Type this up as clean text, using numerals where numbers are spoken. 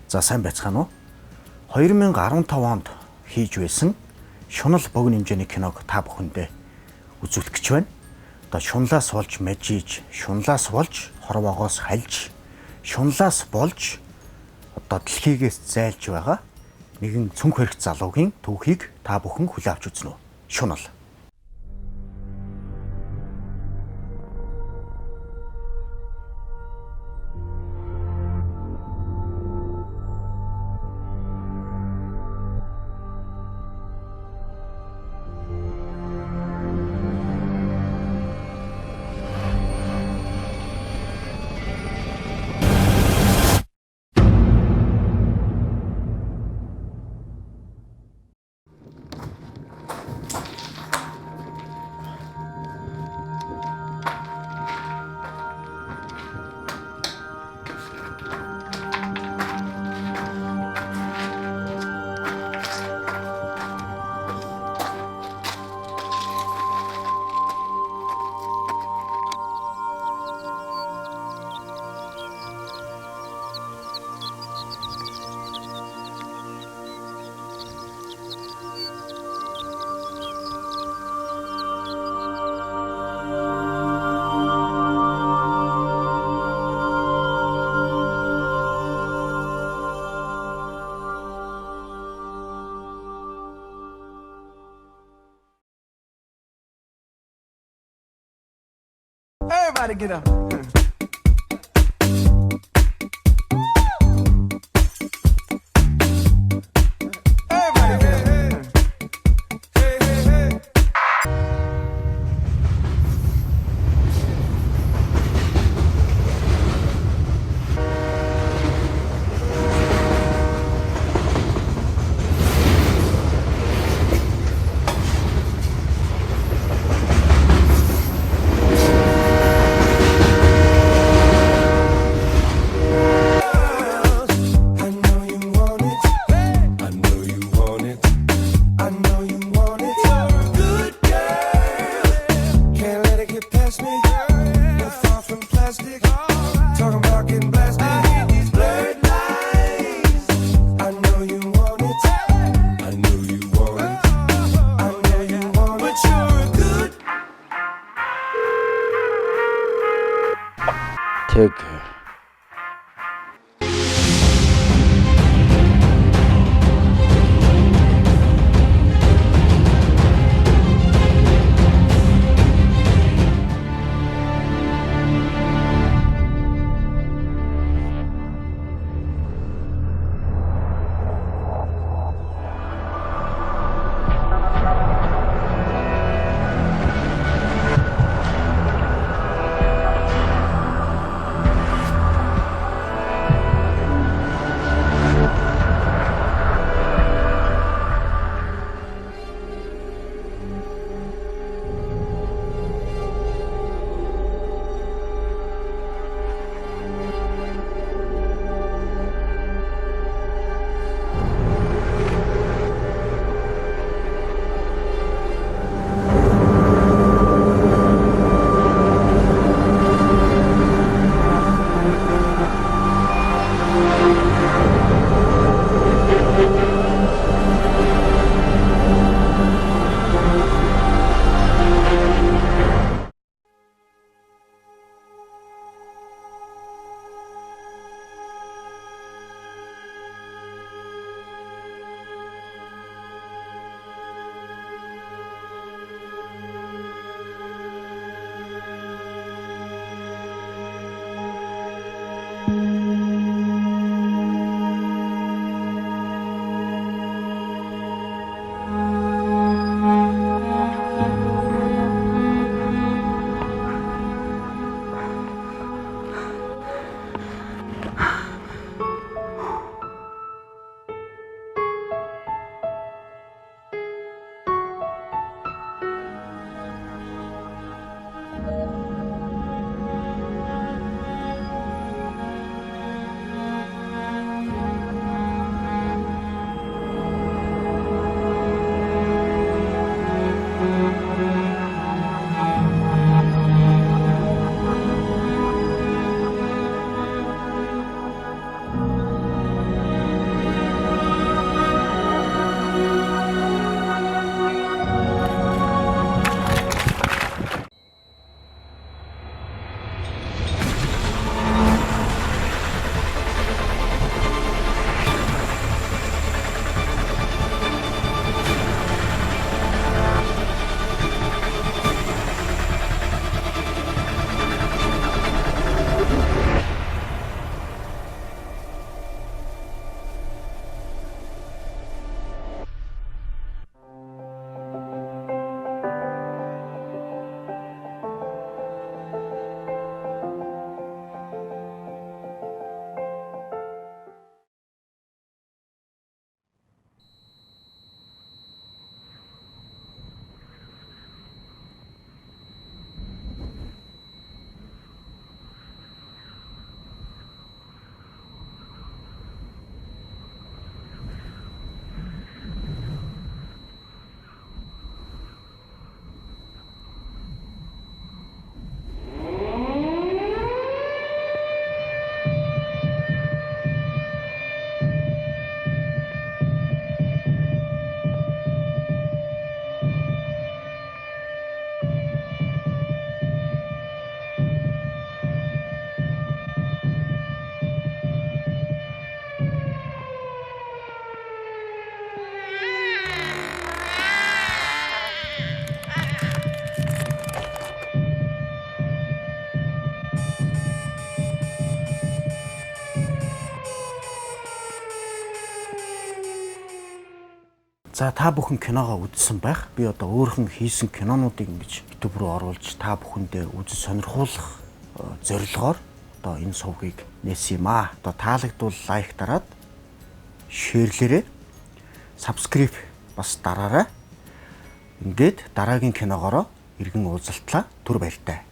За сайн байцгаана уу? 2015 онд хийж байсан Шунал богино хэмжээний киног та бүхэндээ үзүүлэх гэж байна. Одоо шунлаас болж мажиж, шунлаас болж хорвоогоос хальж, шунлаас болж одоо дэлхийгээс зайлж байгаа нэгэн цүнх хэрэгт залуугийн түүхийг та бүхэн хүлээн авч үзнэ үү? Шунал. Everybody get up. Everybody get up. Hey, hey, hey. I know you want it. I know you want it. I know you want it. You're a good girl. Can't let it get past me. You're far from plastic. Talking about getting blasted. I hate these blurred lines. I know you want it. I know you want it. I know you want it. But you're a good. Тэг. За та бүхэн киногоо үзсэн байх. Би одоо өөрхөн хийсэн кинонуудыг ингэж YouTube руу оруулж та бүхэндээ үзэж сонирхуулах зорилгоор одоо энэ сувгийг нээсэн юм аа. Одоо таалагдвал лайк дараад шеэрлээрээ subscribe бас дараарай. Ингээд дараагийн киногоороо иргэн уулзалтлаа. Түр баяртай.